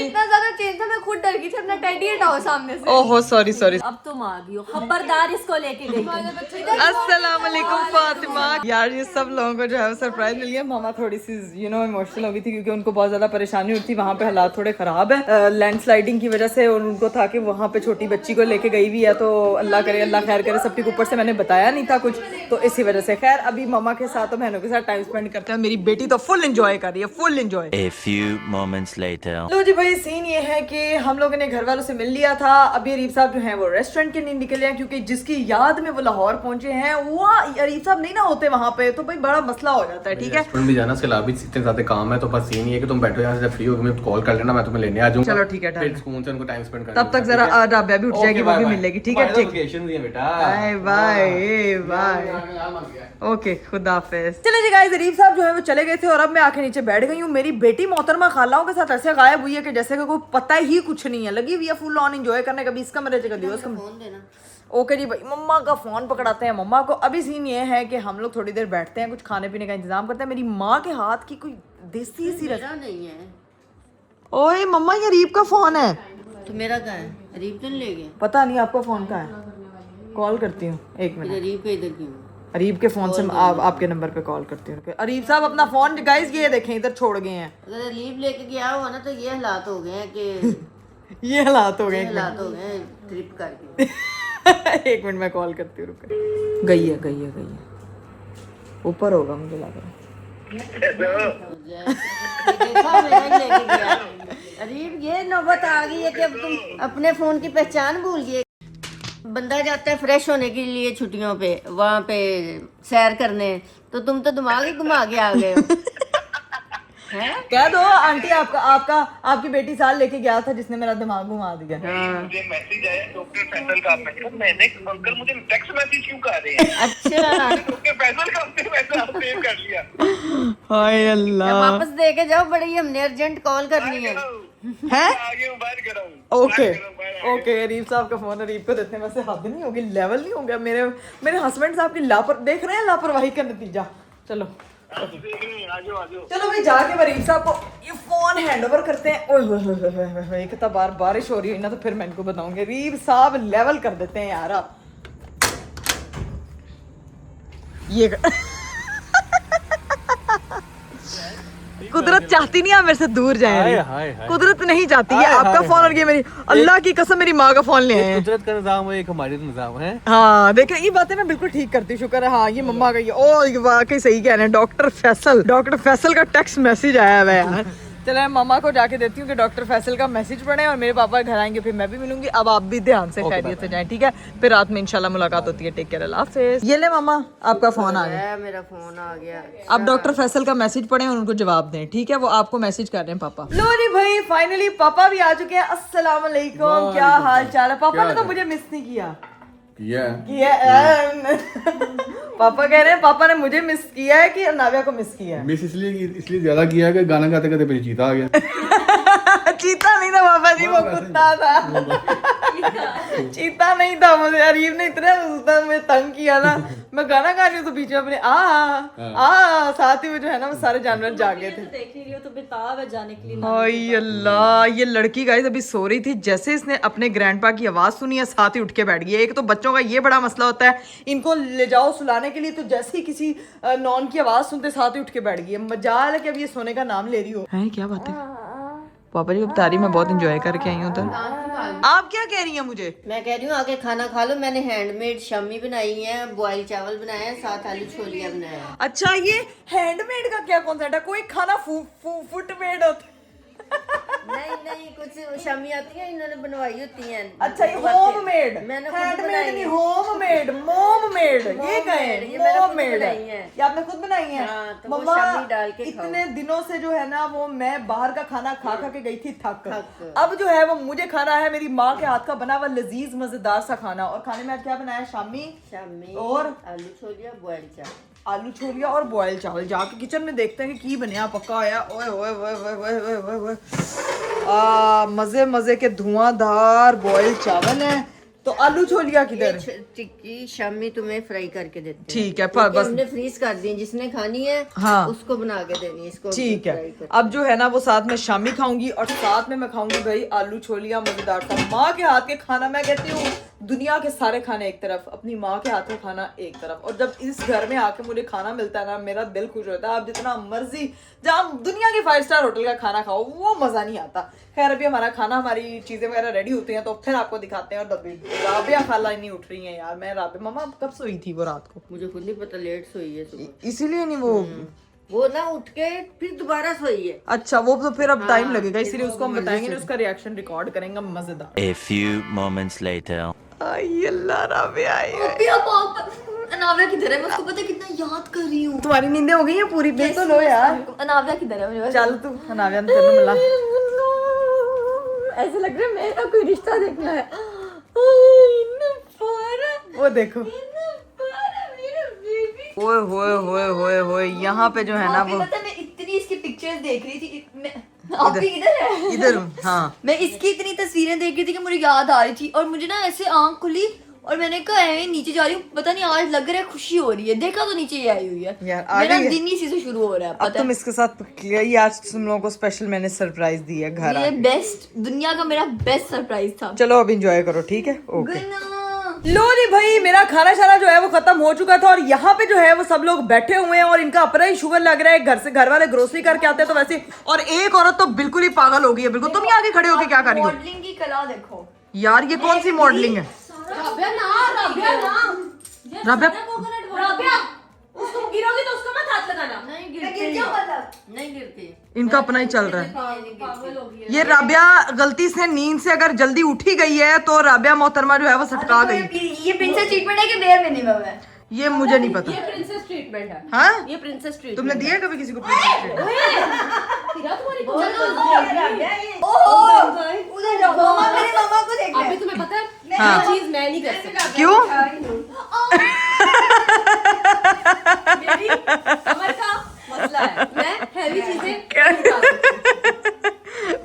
इतना ज्यादा चेंज था, मैं खुद डर गई थी, अपना टेडी हटाओ सामने से। ओहो सॉरी। अब तुम आ गई हो, खबरदार इसको लेके गई तुम। अस्सलाम वालेकुम फातिमा। यार ये सब लोगों को जो है सरप्राइज मिल गया। मामा थोड़ी सी इमोशनल हो गई थी क्योंकि उनको बहुत ज्यादा परेशानी हुई थी। वहाँ पे हालात थोड़े खराब है लैंडस्लाइडिंग की वजह से, और उनको था कि वहाँ पे छोटी बच्ची को लेके गई हुई है, तो अल्लाह करे अल्लाह खैर करे। सबके ऊपर से मैंने बताया नहीं था कुछ, तो इसी वजह से खैर अभी मम्मा के साथ और बहनों के साथ टाइम स्पेंड करते हैं। मेरी बेटी तो फुल एंजॉय कर रही है, full enjoy. A few moments later. लो जी भाई, सीन ये है कि हम लोगों ने घर वालों से मिल लिया था। अभी अरीफ साहब जो हैं वो रेस्टोरेंट के लिए निकले हैं क्योंकि जिसकी याद में वो लाहौर पहुंचे हैं वो अरीफ साहब नहीं ना होते वहाँ पे, तो भाई बड़ा मसला हो जाता है। ठीक है, रेस्टोरेंट भी जाना, उसके अलावा भी इतने ज्यादा काम है, तो बस सीन ये है कि तुम बैठो यहाँ से, जब फ्री होगी मैं कॉल कर लेना, मैं तुम्हें लेने आ जाऊंगा। चलो ठीक है, फिर सुकून से उनको टाइम स्पेंड करना। तब तक जरा राबिया भी उठ जाएगी, वो भी मिलेगी। ठीक है, ठीक, लोकेशन दिए बेटा। बाय बाय बाय, ओके खुदा हाफिज। चले जी गाइस, अरीफ साहब जो है वो चले गए थे और अब मैं आके नीचे बैठ गई हूँ। मेरी बेटी मोहतरमा खालाओं के साथ ऐसे गायब हुई है कि जैसे कि कोई पता ही कुछ नहीं है। लगी हुई है फुल ऑन एंजॉय करने, कभी इस कमरे से कभी उस कमरे। ओके जी भाई, मम्मा का फोन पकड़ाते हैं मम्मा को। अभी सीन ये है कि हम लोग थोड़ी देर बैठते हैं, कुछ खाने पीने का इंतजाम करते हैं। मेरी माँ के हाथ की कोई देसी सी नहीं है ओए मम्मा, ये अरीब का फोन है। तो मेरा कहाँ है? अरीब तो नहीं ले गए? पता नहीं आपका फोन कहाँ है, कॉल करती हूँ 1 मिनट। अरीब का इधर क्यों? अरीब के फोन से आपके नंबर पे कॉल करती हूँ। अरीब साहब अपना फोन गाइस ये देखें इधर छोड़ गए हैं। अगर अरीब लेके गया हुआ ना तो ये हालात हो गए हैं कि ये हालात हो गए हालात हो गए हैं ट्रिप करके। 1 मिनट में कॉल करती हूँ, रुक। गई है ऊपर होगा मुझे लग रहा है। देखा मेरा ही लेके गया। अरीब ये नौबत आ गई है कि अब तुम अपने फोन की पहचान भूल गए। बंदा जाता है फ्रेश होने के लिए छुट्टियों पे, वहाँ पे सैर करने, तो तुम तो दिमाग ही घुमा के आ गए हो। कह दो आंटी, आपकी बेटी साल लेके गया था जिसने मेरा दिमाग घुमा दिया। मुझे मैसेज आया डॉक्टर फैसल का। मैंने अंकल मुझे टेक्स्ट मैसेज क्यों कर रहे हैं? अच्छा, डॉक्टर फैसल का अपने मैसेज आप सेव कर लिया। हाय अल्लाह, वापस दे के जाओ, बड़ी हमने अर्जेंट कॉल करनी है। आगे बाहर कराऊं। ओके अरीब साहब का फोन अरीब को देते हैं। वैसे हद नहीं होगी, लेवल नहीं हो गया। मेरे हस्बैंड साहब की देख रहे हैं लापरवाही का नतीजा। चलो चलो भाई जाके मरीज साहब को ये फोन हैंड ओवर करते हैं। ओए होए होए होए होए होए, एक तो बार बारिश हो रही है ना, तो फिर मैं इनको बताऊंगी। रीब साहब लेवल कर देते हैं यार आप। ये कुदरत चाहती नहीं आप मेरे से दूर जाए, कुदरत नहीं चाहती है आपका फोन और ये मेरी, अल्लाह की कसम मेरी माँ का फोन ले आए हैं। कुदरत का निजाम है, एक हमारे निजाम है। हाँ देखें, ये बातें मैं बिल्कुल ठीक करती हूँ, शुक्र है। हाँ ये मम्मा का ये, ओ ये वाकई सही कह रहे हैं। डॉक्टर फैसल का टेक्स्ट मैसेज आया हुआ है यार। चलो मैं मम्मा को जाके देती हूँ कि डॉक्टर फैसल का मैसेज पढ़े, और मेरे पापा घर आएंगे फिर मैं भी मिलूंगी। अब आप भी ध्यान से खैरियत से जाएं, ठीक है? फिर रात में इंशाल्लाह मुलाकात होती है। टेक केयर, अल्लाह हाफिज़। ये ले मम्मा आपका फोन आ गया। मेरा फोन आ गया। आप डॉक्टर फैसल का मैसेज पढ़ें और उनको जवाब दें, ठीक है? वो आपको मैसेज कर रहे हैं पापा। लो जी भाई, फाइनली पापा भी आ चुके हैं। अस्सलाम वालेकुम, क्या हाल चाल है? पापा ने तो मुझे मिस नहीं किया। पापा कह रहे हैं पापा ने मुझे मिस किया है कि नाविया को मिस किया है? मिस इसलिए ज्यादा किया कि गाना गाते गाते मेरी चीता आ गया। चीता नहीं था पापा जी, वो कुत्ता था। चीता नहीं था, मुझे अरीब ने इतने मुझे तंग किया ना। मैं गाना गा रही हूँ तो बीच में अपने साथ ही वो जो है ना वो सारे जानवर जागे थे। देख नहीं रही हो तो बेताब है जाने के लिए। हाय अल्लाह, ये लड़की गाइस अभी सो रही थी, जैसे इसने अपने ग्रैंडपा की आवाज सुनी है साथ ही उठ के बैठ गई। एक तो बच्चों का ये बड़ा मसला होता है, इनको ले जाओ सुलाने के लिए तो जैसे ही किसी नॉन की आवाज सुनते साथ ही उठ के बैठ गई है। मजाल है कि अब ये सोने का नाम ले रही हो। है क्या बात है? पापा जी बता रही मैं बहुत इंजॉय करके आई हूँ उधर। आप क्या कह रही हैं मुझे? मैं कह रही हूँ आके खाना खा लो। मैंने हैंडमेड शम्मी बनाई है, बॉयल चावल बनाए हैं, साथ आलू छोलिया बनाया है। अच्छा, ये हैंडमेड का क्या कॉन्सेप्ट है? कोई खाना फुटमेड होता? नहीं कुछ शम्मी आती है, इन्होंने बनवाई होती हैं। अच्छा, ये होममेड, मैंने खुद हैंडमेड बनाई नहीं, है। होममेड, मोममेड, ये कहे ये मैंने खुद मोममेड बनाई है। है। ये आपने खुद बनाई है? हाँ, तो वो मम्मा शम्मी डाल के खाओ। इतने दिनों से जो है ना वो मैं बाहर का खाना खा के गई थी थक। थक। अब जो है वो मुझे खाना है मेरी माँ के हाथ का बना हुआ लजीज मजेदार सा खाना। और खाने में आज क्या बनाया? शामी और आलू छोलिया, बॉयल चावल। आलू छोलिया और बॉयल चावल। जाके किचन में देखते हैं कि बनया पक्का आया। ओए ओए ओए ओए ओए ओए ओए, मजे मजे के धुआंधार बॉयल चावल है। तो आलू छोलिया किधर? टिक्की शम्मी तुम्हें फ्राई करके देते हैं। ठीक है, क्योंकि बस हमने फ्रीज कर दी, जिसने खानी है हाँ उसको बना के देनी है। इसको ठीक फ्राई है। करके। अब जो है ना वो साथ में शामी खाऊंगी और साथ में मैं खाऊंगी भाई आलू छोलिया मजेदार सा। माँ के हाथ के खाना, मैं कहती हूँ दुनिया के सारे खाने एक तरफ, अपनी माँ के हाथ का खाना एक तरफ। और जब इस घर में आके मुझे खाना मिलता है ना, मेरा दिल खुश होता है। आप जितना मर्जी जहाँ दुनिया के 5 स्टार होटल का खाना खाओ, वो मजा नहीं आता। खैर अभी हमारा खाना, हमारी चीजें वगैरह रेडी होती हैं तो फिर आपको दिखाते हैं। और राबिया खाला नहीं उठ रही है यार। मैं राबिया, मम्मा कब सोई थी वो रात को? मुझे खुद नहीं पता, लेट सोई है सुबह। इसीलिए नहीं वो ना उठ के फिर दोबारा सोई है। अच्छा, वो तो फिर अब टाइम लगेगा, इसलिए उसको हम बताएंगे, उसका रिएक्शन रिकॉर्ड करेंगे मजेदार। A few moments later. आई अल्लाह, राबिया आई है। अनाविया किधर है? मैं उसको पता है कितना याद कर रही हूँ। तुम्हारी नींदें हो गई हैं पूरी? देख तो लो यार। अनाविया किधर है? मुझे चल तू, अनाविया ने तेरे मिला। ऐसे लग रहा है मेरा कोई रिश्ता देखना है। वो देखो, ओए होए होए होए होए, यहाँ पे जो है ना वो पता है, मैं इतनी इसकी पिक्चर्स देख रही थी। आप भी इधर है? इधर हूँ हाँ। मैं इसकी इतनी तस्वीरें देख रही थी कि मुझे याद आ रही थी, और मुझे ना ऐसे आंख खुली और मैंने कहा नीचे जा रही हूँ, पता नहीं आज लग रहा है खुशी हो रही है। देखा तो नीचे ये आई हुई है यार, आ मेरा गई है। दिन इसी से शुरू हो रहा है। अब पता तुम है इसके साथ ये आज तुम लोगों को स्पेशल मैंने सरप्राइज दी है घर ये आके। बेस्ट, दुनिया का मेरा बेस्ट सरप्राइज था। चलो अब एंजॉय करो, ठीक है? ओके। गुना। लो जी भाई, मेरा खाना शाना जो है वो खत्म हो चुका था और यहाँ पे जो है वो सब लोग बैठे हुए हैं और इनका अपना ही शुगर लग रहा है। घर से घर वाले ग्रोसरी करके आते हैं तो वैसे, और एक औरत तो बिल्कुल ही पागल हो गई है बिल्कुल। तुम यहाँ आगे खड़े होके क्या कर रही हो मॉडलिंग की कला देखो यार? ये कौन सी मॉडलिंग है? राबिया उसको गिरोगी तो उसको मत हाथ लगाना। नहीं गिरती। इनका अपना ही चल रहा है। ये राबिया गलती से नींद से अगर जल्दी उठी गई है तो राबिया मोहतरमा जो है वो सटका गई। ये प्रिंसेस ट्रीटमेंट है कि बेयर मिनिमम है? ये मुझे नहीं पता। ये प्रिंसेस ट्रीटमेंट है। हाँ, ये प्रिंसेस ट्रीटमेंट। तुमने दिया है कभी किसी को princess treatment? उधर जाओ, मम्मा मेरे मामा को देखना है। अभी तुम्हें पता है हाँ। ये चीज मैं नहीं कर सकती। क्यों? मेरी कमर का मसला है, मैं हैवी चीजें नहीं खा सकती।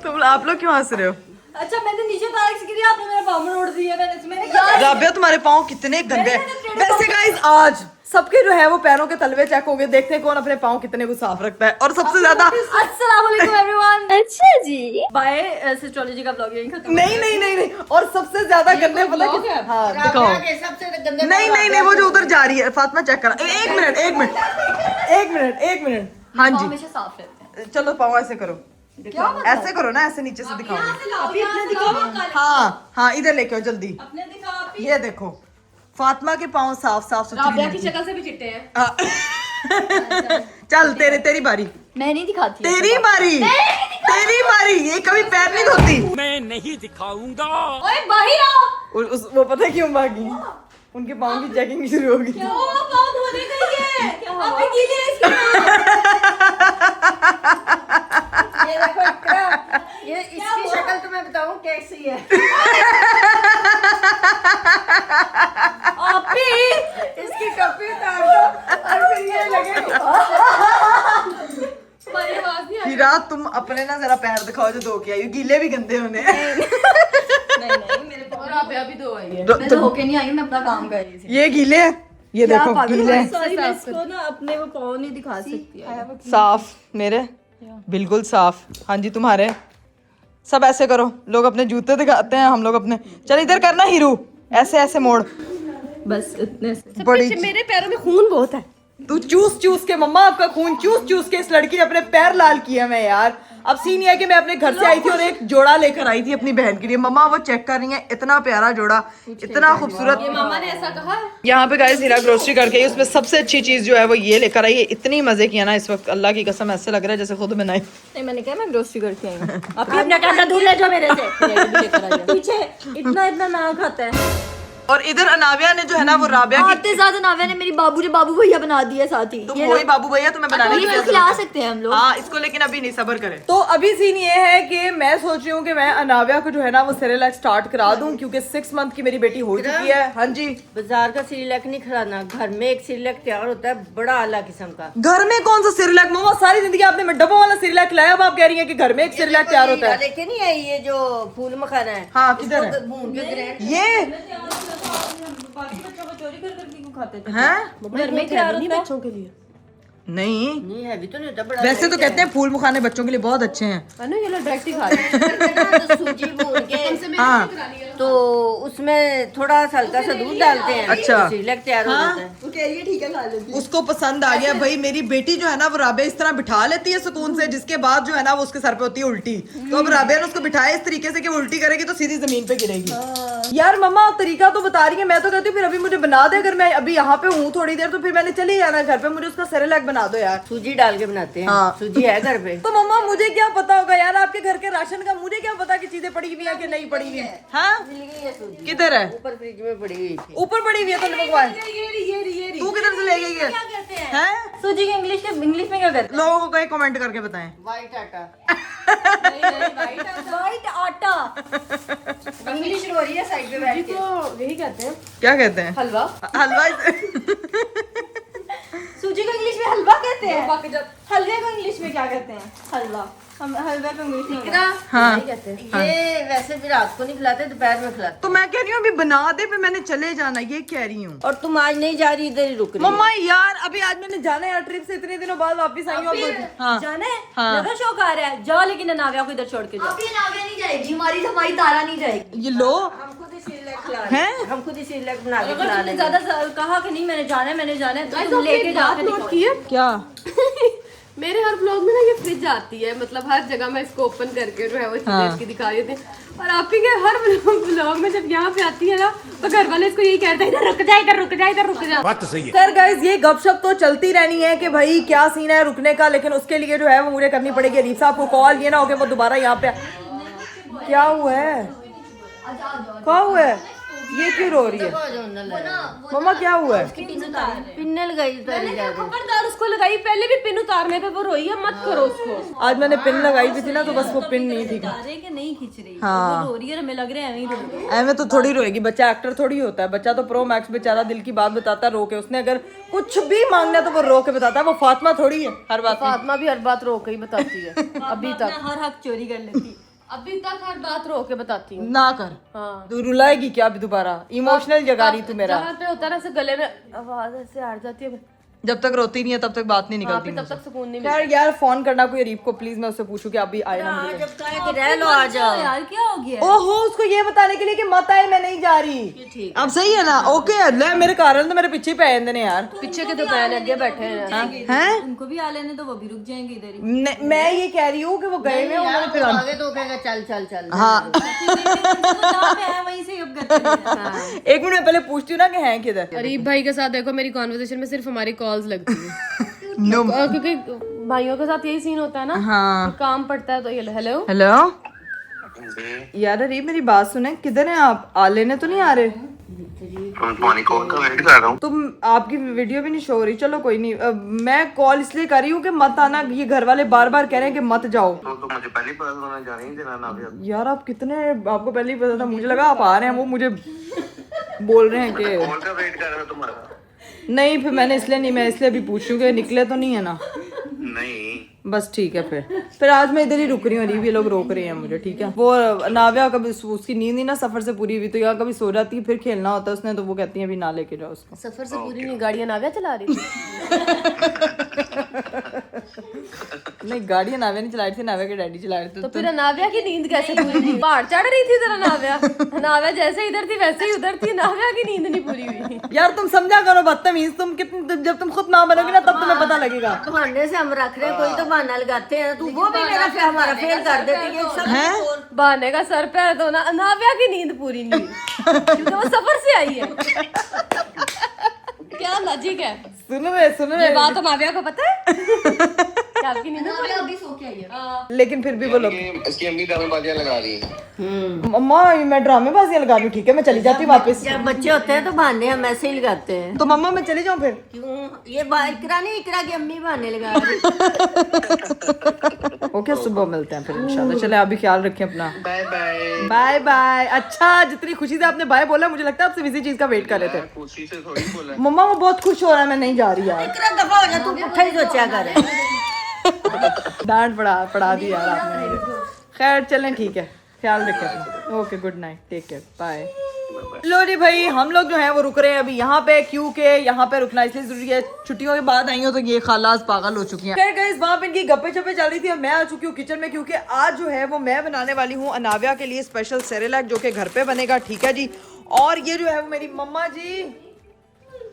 तुम आप लोग क्यों हंस रहे हो? अच्छा मैंने नीचे तारक से गिरी, आपने मेरा पाँव मोड़ दिया। मैंने यार राबिया तुम्हारे पाँव कितने गंदे हैं। वैसे गाइस आज सबके जो है वो पैरों के तलवे चेक होंगे, देखते हैं कौन अपने पाँव कितने को साफ रखता है। और सबसे ज्यादा अस्सलाम वालेकुम एवरीवन। अच्छा जी, बाय एस्ट्रोलॉजी का ब्लॉग यहीं खत्म। नहीं, और सबसे ज्यादा गंदे पता क्या? हाँ दिखाओ। राबिया के सबसे गंदे नहीं, वो जो उधर जा रही है फातिमा चेक करा। एक मिनट। हाँ पाँव जी, हमेशा साफ रहते हैं। चलो पाँव ऐसे करो, ऐसे करो ना, ऐसे नीचे से दिखाओ। हाँ इधर लेके आओ जल्दी। ये देखो फातिमा के पाँव साफ सुथरे की शक्ल से भी चिट्टे हैं। चल तेरी बारी। मैं नहीं दिखाती। तेरी बारी। ये कभी पैर नहीं धोती। ओए बाहर आओ। वो पता है क्यों भागी? उनके पाँव की चेकिंग शुरू होगी। ओ पाँव धोने गई है। अबे गीले हैं इसके ये देखो इकरा, ये इसकी शक्ल तो मैं बताऊं कैसी है। आपी इसकी टोपी उतार दो और फिर ये लगे हीरा, तुम अपने ना जरा पैर दिखाओ जो धो के आई हो, गीले भी गंदे होने। मैं तो होके नहीं आई हूँ, मैं अपना काम कर रही थी। ये गीले हैं, ये देखो गीले हैं। सॉरी, मैं इसको ना अपने वो पाँव नहीं दिखा सकती। साफ मेरे बिल्कुल साफ। हाँ जी तुम्हारे सब ऐसे करो। लोग अपने जूते दिखाते हैं, हम लोग अपने। चल इधर करना हीरू, ऐसे मोड़। बस इतने से। बड़ी मेरे पैरों में खून बहुत है। तू चूस के मम्मा, आपका खून चूस के इस लड़की ने अपने पैर लाल किए मैं यार। अब सीन ये है कि मैं अपने घर से आई थी और एक जोड़ा लेकर आई थी अपनी बहन के लिए। मम्मा वो चेक कर रही है, इतना प्यारा जोड़ा, इतना खूबसूरत। मामा ने ऐसा कहा। यहाँ पे गाइस हीरा ग्रोसरी करके आई, उसमें सबसे अच्छी चीज जो है वो ये लेकर आई है। इतनी मजे किया ना इस वक्त, अल्लाह की कसम ऐसे लग रहा है जैसे खुद बनाई। नहीं, मैंने कहा मैं ग्रोसरी करके आई हूँ। अपनी अपना कांटा दूर ले जाओ मेरे से। पीछे इतना ना खाता है। और इधर अनाविया ने जो है ना वो राबिया की। आते ज्यादा नाविया ने मेरी बाबू भैया बना दिया साथ ही। तुम वही बाबू भैया तुम्हें बनाने की खिला सकते हैं हम लोग। हाँ इसको, लेकिन अभी नहीं, सब्र करें। तो अभी सीन ये है कि मैं सोच रही हूँ कि मैं अनाविया को जो है ना वो सेरेलैक स्टार्ट करा दूं, क्योंकि 6 मंथ की मेरी बेटी हो चुकी है। हाँ जी, बाजार का सिरलैक नहीं खिलाना, घर में एक सिरलैक तैयार होता है बड़ा आला किस्म का। घर में कौन सा सेरेलैक? मम्मा सारी जिंदगी आपने डब्बों वाला सेरेलैक खिलाया, अब आप कह रही हैं कि घर में एक सेरेलैक तैयार होता है। लेके नहीं आई ये जो फूल मखाना है। हाँ किधर है भून के ग्रैंड ये? बाकी बच्चों को चोरी कर करके क्यों खाते थे? हैं? घर में तैयार होता है बच्चों के लिए। नहीं, नहीं है भी तो नहीं होता बड़ा। वैसे तो कहते हैं फूल मुखाने बच्चों के लिए बहुत अच्छे हैं। अनु ये लोग डायरेक्ट ही खा रहे हैं। तो सूजी भून के हाँ तो उसमें थोड़ा सा हल्का सा दूध डालते हैं। अच्छा। सिरलैक तैयार हो जाता है। उसको पसंद आ गया भाई। मेरी बेटी जो है ना वो राबिया इस तरह बिठा लेती है सुकून से, जिसके बाद जो है ना वो उसके सर पे होती है उल्टी। तो अब राबिया ने उसको बिठाया इस तरीके से कि वो उल्टी करेगी तो सीधी जमीन पे गिरेगी। यार मम्मा आप तरीका तो बता रही है, मैं तो कहती हूँ फिर अभी मुझे बना दे। अगर मैं अभी यहाँ पे हूँ थोड़ी देर तो फिर मैंने चले जाना घर पे, मुझे उसका सेरेलैक बना दो यार। सूजी डाल के बनाते हैं। हाँ। सूजी है घर पे। तो मम्मा मुझे क्या पता होगा यार आपके घर के राशन का, मुझे क्या पता कि चीजें पड़ी हुई है कि नहीं पड़ी हुई है। हाँ मिल गई है सूजी, किधर है? ऊपर फ्रिज में पड़ी हुई थी। ऊपर पड़ी हुई है तो मंगवाए। तू किधर से ले गई है? हैं? सूजी के इंग्लिश में क्या कहते लोगों को कहीं कमेंट करके बताएं। व्हाइट आटा। हैं? व्हाइट आटा। इंग्लिश हो रही है साइड पे बैठ के। यही कहते हैं क्या कहते हैं? हलवा। हलवा। सूजी को इंग्लिश में हलवा कहते हैं। हलवे को इंग्लिश में क्या कहते हैं? हलवा। हम हलवे को इंग्लिश में हाँ ये वैसे भी रात को नहीं खिलाते, दोपहर में खिलाते। तो मैं कह रही हूँ अभी बना दे, फिर मैंने चले जाना, ये कह रही हूँ। और तुम आज नहीं जा रही, इधर ही रुक रही हो। मम्मा यार अभी आज मैंने जाना है यार, ट्रिप से इतने दिनों बाद वापस आई हूँ। हाँ जाना है? हाँ। लगा शौक आ रहा है, जाओ लेकिन अनाविया को इधर छोड़ के जाओ। अभी अनाविया नहीं जाएगी, हमारी तारा नहीं जाएगी। ये लो हम खुद ही सिरलैक खिला रहे हैं? हैं। हम खुद ही सिरलैक बना के अगर खिला तुमने लेंगे। ज्यादा कहा कि नहीं मैंने जाना है तो तुम लेके जाके दिखाओ। क्या? मेरे हर ब्लॉग में ना ये फ्रिज आती है, मतलब हर जगह मैं इसको ओपन करके जो है वो चीज़ की दिखा रही थी। और आपके के हर ब्लॉग में जब यहाँ पे आती है ना तो घर वाले इसको यही कहते हैं इधर रुक जा, इधर रुक जा, इधर रुक जा। बात तो सही है। खैर गाइस ये गपशप तो चलती रहनी है कि भाई क्या सीन है रुकने का, लेकिन उसके लिए जो है वो मुझे करनी पड़ेगी अरीफ साहब को कॉल, ये ना हो कि वो दोबारा यहाँ पे। क्या हुआ है? क्या हुआ है? ये क्यों रो रही है मम्मा? क्या हुआ है? पिन्ने लगाई उतारी जा रही। खबरदार उसको लगाई, पहले भी पिन उतारने पे वो रोई है, मत करो उसको। आज मैंने पिन लगाई भी थी ना तो बस वो पिन नहीं थी। अरे कि नहीं खींच रही, हाँ। वो रो रही है, हमें लग रहा है ऐਵੇਂ ही रो रही है। ऐਵੇਂ तो थोड़ी रोएगी, बच्चा एक्टर थोड़ी होता है। बच्चा तो प्रो मैक्स बेचारा दिल की बात बताता है रो के। उसने अगर कुछ भी मांगना है तो वो रो के बताता है। वो फातिमा थोड़ी है हर बात में। फातिमा भी हर बात रो के ही बताती है अभी तक। अपना हर हक चोरी कर लेती। अभी तक हर बात रो के बताती हूँ। ना कर, हाँ। तू रुलाएगी क्या अभी दोबारा? इमोशनल जगा रही तू मेरा। जहाँ पे होता है ना ऐसे गले में आवाज ऐसे आ जाती है। जब तक रोती नहीं है तब तक बात नहीं हाँ, निकलती फिर तब तक सुकून नहीं यार। यार फोन करना कोई अरीब को प्लीज, मैं उससे पूछूं कि अभी आए ना मुझे। जब कहे कि रह लो आ जाओ। यार क्या हो गया? ओहो, उसको ये बताने के लिए कि मत आए, मैं नहीं जा रही। अब सही है ना? ओके, ले मेरे कारण तो मेरे पीछे पे आए ने यार। पीछे के तो पैन आगे बैठे हैं। हैं? उनको भी आ लेने तो वो भी रुक जाएंगे इधर ही। मैं ये कह रही हूँ कि वो गए हुए उन्होंने फिर आगे तो कहेगा चल चल चल। हाँ। जहाँ पे है वहीं से अब करते हैं। एक मिनट पहले पूछती हूँ ना कि हैं किधर। अरीब भाई के साथ देखो मेरी कॉन्वर्सेशन में सिर्फ हमारी कॉल्स लगती है। नो। और क्योंकि भाइयों के साथ यही सीन होता है ना। हाँ। काम पड़ता है तो ये हेलो। हेलो यार, अरीब मेरी बात सुने, किधर हैं आप? आ लेने तो नहीं आ रहे? तुम्हारी कॉल का वेट कर रहा हूँ। तुम, आपकी वीडियो भी नहीं शो हो रही। चलो कोई नहीं, मैं कॉल इसलिए कर रही हूँ कि मत आना। ये घर वाले बार बार कह रहे हैं कि मत जाओ। तो मुझे पहले ही पता था मैं जा रही हूँ तेरा नाम। यार आप कितने, आपको पहले ही पता था? मुझे लगा आप आ रहे हैं, वो मुझे बोल रहे हैं कि कॉल का वेट कर रहा हूँ तुम्हारा। नहीं। फिर मैंने इसलिए नहीं, मैं इसलिए अभी पूछ रही हूँ कि निकले तो नहीं है ना? नहीं बस ठीक है। फिर आज मैं इधर ही रुक रही हूँ। अरीब ये लोग रोक रहे हैं मुझे, ठीक है? वो नाव्या कभी उसकी नींद ही ना सफर से पूरी हुई तो यहाँ कभी सो जाती है, फिर खेलना होता है उसने, तो वो कहती है अभी ना लेके जाओ उसको। सफर से पूरी नहीं, गाड़ियां नाव्या चला रही थी। नहीं, गाड़ी नाव्या नहीं चला रही थी, नाव्या के डैडी चला रहे थे। तो फिर नाव्या की नींद कैसे पूरी हुई? पहाड़ चढ़ रही थी जरा नाव्या। नाव्या जैसे इधर थी वैसे ही उधर थी। नाव्या की नींद नहीं पूरी हुई। यार तुम समझा करो बदतमीज। तुम कितने, जब तुम खुद ना बनोगे ना तब तुम्हें पता लगेगा। बहाने से हम रख रहे हैं, कोई तो बहाना लगाते हैं। तू वो भी मेरा हमारा फेल कर देती है सब। बहाने का सर पैर दो ना। नाव्या की नींद पूरी नहीं हुई क्योंकि वो सफर से आई है। क्या लॉजिक है? सुनो ये बात तो नाव्या को पता है कि आपकी नींद अभी सो के आई है। लेकिन फिर भी वो लोग, इसकी अम्मी ड्रामेबाजियां लगा रही है। मम्मा मैं ड्रामेबाजियां लगा रही हूँ, ठीक है मैं चली जाती हूँ वापस। जब बच्चे होते हैं तो बहाने हम ऐसे ही लगाते हैं। तो मम्मा मैं चली जाऊँ फिर? क्यों? ये इकरा नहीं, इकरा की अम्मी बहाने लगा रही। ओके, सुबह मिलते हैं फिर इंशाल्लाह। चले, अभी ख्याल रखें अपना। Bye bye. Bye bye. अच्छा, जितनी खुशी से आपने बाय बोला, मुझे लगता है आपसे इसी चीज का वेट कर रहे थे। खुशी से थोड़ी बोला। मम्मा वो बहुत खुश हो रहा है, मैं नहीं जा रही यार। इकरा दफा हो जा, तू पुट्ठा ही सोचा कर। डांट पड़ा दी यार आपने मुझे। खैर चलें, ठीक है, ख्याल रखें अपना। Okay, good night, take care, bye. लो जी भाई, हम लोग जो है वो रुक रहे हैं अभी यहाँ पे, क्योंकि यहाँ पे रुकना इसलिए जरूरी है, छुट्टियों के बाद आई हो तो ये खालास पागल हो चुकी हैं। खैर गाइस, वहाँ पे इनकी गप्पे चप्पे चल रही थी और मैं आ चुकी हूँ किचन में, क्योंकि आज जो है वो मैं बनाने वाली हूँ अनाव्या के लिए स्पेशल सेरेलैक, जो कि घर पे बनेगा, ठीक है जी। और ये जो है वो मेरी मम्मा जी,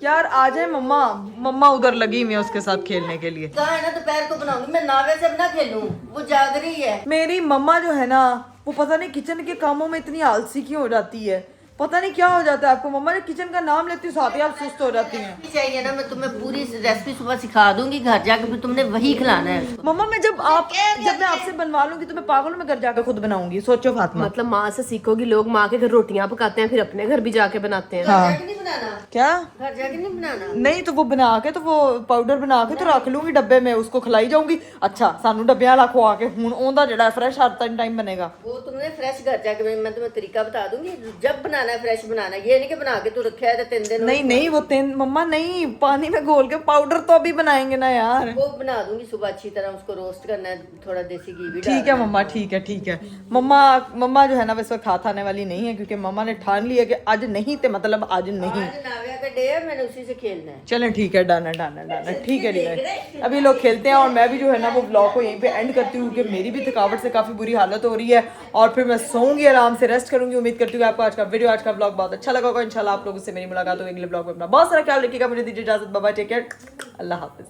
यार आ जाए मम्मा। मम्मा उधर लगी हुई है उसके साथ खेलने के लिए। कहा है ना दोपहर को बनाऊंगी मैं, नावे से ना खेलूं, वो जाग रही है। मेरी मम्मा जो है ना वो पता नहीं किचन के कामों में इतनी आलसी क्यों हो जाती है, पता नहीं क्या हो जाता है आपको। मम्मा ने किचन का नाम लेती हूँ साथ ही आप सुस्त हो जाती हैं। चाहिए ना, मैं तुम्हें पूरी रेसिपी सुबह सिखा दूंगी, घर जाकर फिर तुमने वही खिलाना है उसको। मम्मा मैं जब मैं आपसे बनवा लूंगी तो मैं पागल हूँ, मैं घर जाकर खुद बनाऊंगी। सोचो फातिमा। मतलब माँ से सीखोगी। लोग माँ के घर रोटियां पकाते हैं फिर अपने घर भी जाके बनाते हैं। घर जाके नहीं बनाना, क्या? घर जाके नहीं बनाना। नहीं तो वो बना के, तो वो पाउडर बना के तो रख लूंगी डब्बे में, उसको खिलाई जाऊंगी। अच्छा सानू डब्बे वाला खुआ के हूं ओंदा जड़ा फ्रेश हर टाइम बनेगा। वो तुमने फ्रेश घर जाके, मैं तुम्हें तरीका बता दूंगी, जब बनाना है फ्रेश बनाना है। ये नहीं कि बना के तू रखा है तो 3 दिन। नहीं वो मम्मा नहीं, पानी में घोल के पाउडर तो अभी बनाएंगे ना यार। वो बना दूंगी सुबह अच्छी तरह, उसको रोस्ट करना है, थोड़ा देसी घी भी ठीक है मम्मा, ठीक है। मम्मा जो है ना वैसे हाथ आने वाली नहीं है, क्योंकि मम्मा ने ठान लिया कि आज नहीं थे, मतलब आज नहीं। आज नाव्या का डे है, मैंने उसी से खेलना है। चलें ठीक है, डन है, ठीक है ठीक। अभी लोग खेलते हैं और मैं भी जो है ना वो ब्लॉग को यहीं पे एंड करती हूँ, क्योंकि मेरी भी थकावट से काफी बुरी हालत हो रही है और फिर मैं सोऊंगी, आराम से रेस्ट करूंगी। उम्मीद करती हूँ आपको आज का वीडियो, आज का ब्लॉग बहुत अच्छा लगा होगा। इंशाल्लाह आप लोगों से मेरी मुलाकात होगी अगले ब्लॉग में। अपना बहुत सारा ख्याल रखिएगा। मुझे दीजिए इजाजत, बाय बाय, टेक केयर, अल्लाह हाफिज।